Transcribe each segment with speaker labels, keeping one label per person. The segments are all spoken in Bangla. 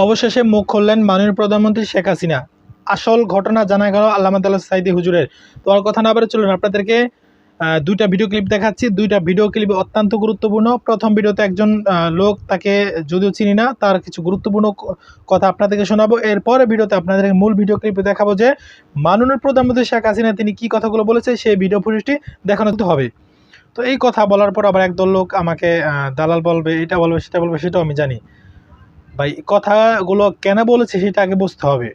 Speaker 1: অবশেষে মুখ খুললেন মাননীয় প্রধানমন্ত্রী শেখ হাসিনা। আসল ঘটনা জানা গেল আল্লামা সাঈদী হুজুরের। তো আর কথা না বলে চলুন আপনাদেরকে দুইটা ভিডিও ক্লিপ দেখাচ্ছি। দুইটা ভিডিও ক্লিপ অত্যন্ত গুরুত্বপূর্ণ। প্রথম ভিডিওতে একজন লোক, তাকে যদিও চিনি না, তার কিছু গুরুত্বপূর্ণ কথা আপনাদেরকে শোনাবো। এরপরে ভিডিওতে আপনাদেরকে মূল ভিডিও ক্লিপে দেখাবো যে মাননীয় প্রধানমন্ত্রী শেখ হাসিনা তিনি কি কথাগুলো বলেছে, সেই ভিডিও ফুটেজটি দেখানো হবে। তো এই কথা বলার পর আবার একদল লোক আমাকে দালাল বলবে, এটা বলবে, সেটা বলবে, সেটাও আমি জানি। ভাই কথাগুলো কেন বলেছে সেটা আগে বুঝতে হবে,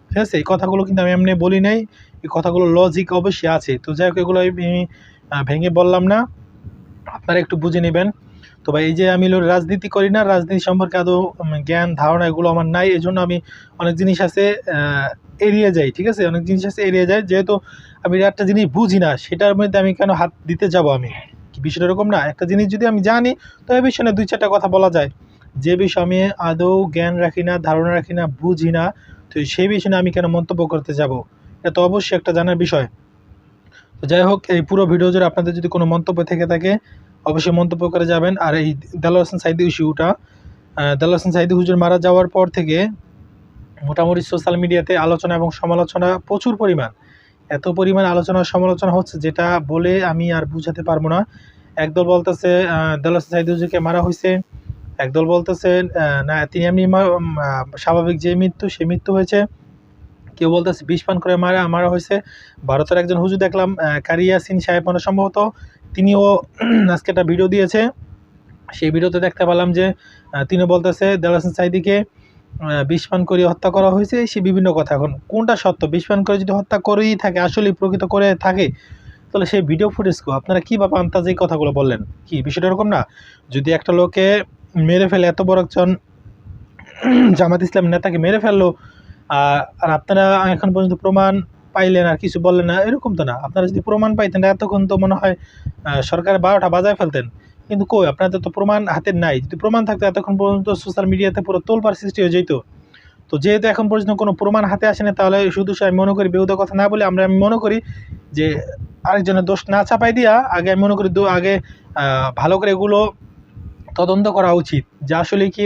Speaker 1: ঠিক আছে? এই কথাগুলো কিন্তু আমি এমনি বলি নাই, এই কথাগুলো লজিক অবশ্যই আছে। তো যাই হোক, এগুলো আমি ভেঙে বললাম না, আপনারা একটু বুঝে নেবেন। তো ভাই এই যে আমি রাজনীতি করি না, রাজনীতি সম্পর্কে আদৌ জ্ঞান ধারণা এগুলো আমার নাই, এই জন্য আমি অনেক জিনিস আছে এড়িয়ে যাই, ঠিক আছে? অনেক জিনিস আছে এড়িয়ে যায়, যেহেতু আমি একটা জিনিস বুঝি না সেটার মধ্যে আমি কেন হাত দিতে যাব? আমি কি বিষয়টা এরকম না? একটা জিনিস যদি আমি জানি তো এই বিষয়ে দুই চারটা কথা বলা যায়। যে বিষয় আমি আদৌ জ্ঞান রাখি না, ধারণা রাখি না, বুঝি না, তো সেই বিষয়ে আমি কেন মন্তব্য করতে যাব? এটা তো অবশ্যই একটা জানার বিষয়। তো যাই হোক, এই পুরো ভিডিও জুড়ে আপনাদের যদি কোনো মন্তব্য থেকে থাকে অবশ্যই মন্তব্য করে যাবেন। আর এই দেলোয়ার হোসেন সাঈদী ইস্যুটা, দেলোয়ার হোসেন সাঈদী হুজুর মারা যাওয়ার পর থেকে মোটামুটি সোশ্যাল মিডিয়াতে আলোচনা এবং সমালোচনা প্রচুর পরিমাণ, এত পরিমাণ আলোচনা সমালোচনা হচ্ছে যেটা বলে আমি আর বুঝাতে পারবো না। একদল বলতেছে দেলোয়ার হোসেন সাঈদী হুজুরকে মারা হয়েছে, একদল বলতেছে না তিনি এমনি স্বাভাবিক যে মৃত্যু সে মৃত্যু হয়েছে, কেউ বলতেছে বিষ পান করে মারা হয়েছে। ভারতের একজন হুজুর দেখলাম, কারি ইয়াসিন সাহেব মনে সম্ভবত, তিনিও আজকে একটা ভিডিও দিয়েছে। সেই ভিডিওতে দেখতে পেলাম যে তিনি বলতেছে দেলোয়ার হোসেন সাঈদীকে বিষ পান করে হত্যা করা হয়েছে, সে বিভিন্ন কথা। এখন কোনটা সত্য? বিষ পান করে যদি হত্যা করেই থাকে, আসলেই প্রকৃত করে থাকে, তাহলে সেই ভিডিও ফুটেজকে আপনারা কীভাবে আন্তাজে এই কথাগুলো বললেন? কি বিষয়টা এরকম না? যদি একটা লোকে মেরে ফেলে, এত বড় একজন জামাত ইসলাম নেতাকে মেরে ফেললো, আর আপনারা এখন পর্যন্ত প্রমাণ পাইলেন আর কিছু বললেন না, এরকম তো না। আপনারা যদি প্রমাণ পাইতেন এতক্ষণ তো মনে হয় সরকারের 12টা বাজায় ফেলতেন। কিন্তু কই, আপনাদের তো প্রমাণ হাতে নাই। যদি প্রমাণ থাকতো এতক্ষণ পর্যন্ত সোশ্যাল মিডিয়াতে পুরো তোলপাড় সৃষ্টি হয়ে যেত। তো যেহেতু এখন পর্যন্ত কোনো প্রমাণ হাতে আসেনি, তাহলে শুধু আমি মনে করি বেহুদা কথা না বলে আমি মনে করি যে আরেকজনের দোষ না চাপাই দিয়া আগে আমি মনে করি আগে ভালো করে এগুলো তদন্ত করা উচিত যে আসলে কি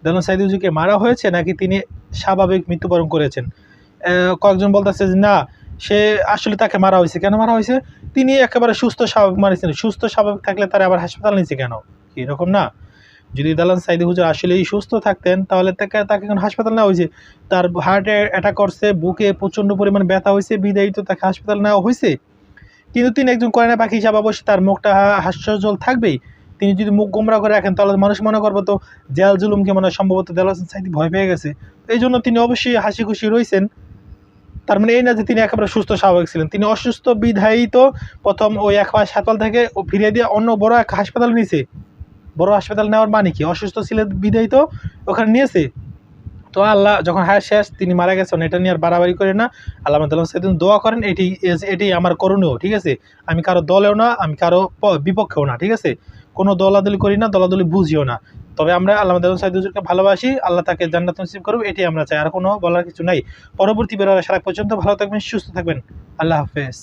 Speaker 1: দেলোয়ার সাঈদী হুজুরকে মারা হয়েছে নাকি তিনি স্বাভাবিক মৃত্যুবরণ করেছেন। কয়েকজন বলতেছে যে না, সে আসলে তাকে মারা হয়েছে। কেন মারা হয়েছে? তিনি একেবারে সুস্থ স্বাভাবিক মারিছেন। সুস্থ স্বাভাবিক থাকলে তারা আবার হাসপাতাল নিচ্ছে কেন? এরকম না? যদি দেলোয়ার সাঈদী হুজুর আসলেই সুস্থ থাকতেন তাহলে তাকে এখন হাসপাতাল নেওয়া হয়েছে। তার হার্টে অ্যাটাক করছে, বুকে প্রচণ্ড পরিমাণ ব্যথা হয়েছে, বিধায়ী তো তাকে হাসপাতাল নেওয়া হয়েছে। কিন্তু তিনি একজন কয়না পাখি হিসাবে অবশ্যই তার মুখটা হাস্যোজ্জ্বল থাকবেই। তিনি যদি মুখ গোমরা করে রাখেন তাহলে মানুষ মনে করবে তো জেল জুলুমকে মনে হয় সম্ভবত দেলোয়ার হোসেন সাঈদী ভয় পেয়ে গেছে। এই জন্য তিনি অবশ্যই হাসি খুশি রয়েছেন। তার মানে এই না যে তিনি একেবারে সুস্থ স্বাভাবিক ছিলেন। তিনি অসুস্থ বিধায়ী তো প্রথম ওই এক হাসপাতাল থেকে ফিরিয়ে দিয়ে অন্য বড় এক হাসপাতাল নিয়েছে। বড় হাসপাতাল নেওয়ার মানে কি? অসুস্থ ছিলেন বিধায়ী তো ওখানে নিয়েছে। তো আল্লাহ যখন শেষ, তিনি মারা গেছেন, এটা নিয়ে আর বাড়াবাড়ি করে না। আল্লাহ সেদিন দোয়া করেন, এটি আমার করণীয়, ঠিক আছে? আমি কারো দলেও না, আমি কারো বিপক্ষেও না, ঠিক আছে? কোনো দলাদলি করি না, দলাদলি বুঝিও না। তবে আমরা আল্লামা দেলোয়ার সাঈদী হুজুরকে ভালোবাসি, আল্লাহ তাকে জান্নাত নসিব করুক, এটাই আমরা চাই। আর কোনো বলার কিছু নাই। পরবর্তী বের আসার আগ পর্যন্ত ভালো থাকবেন, সুস্থ থাকবেন। আল্লাহ হাফেজ।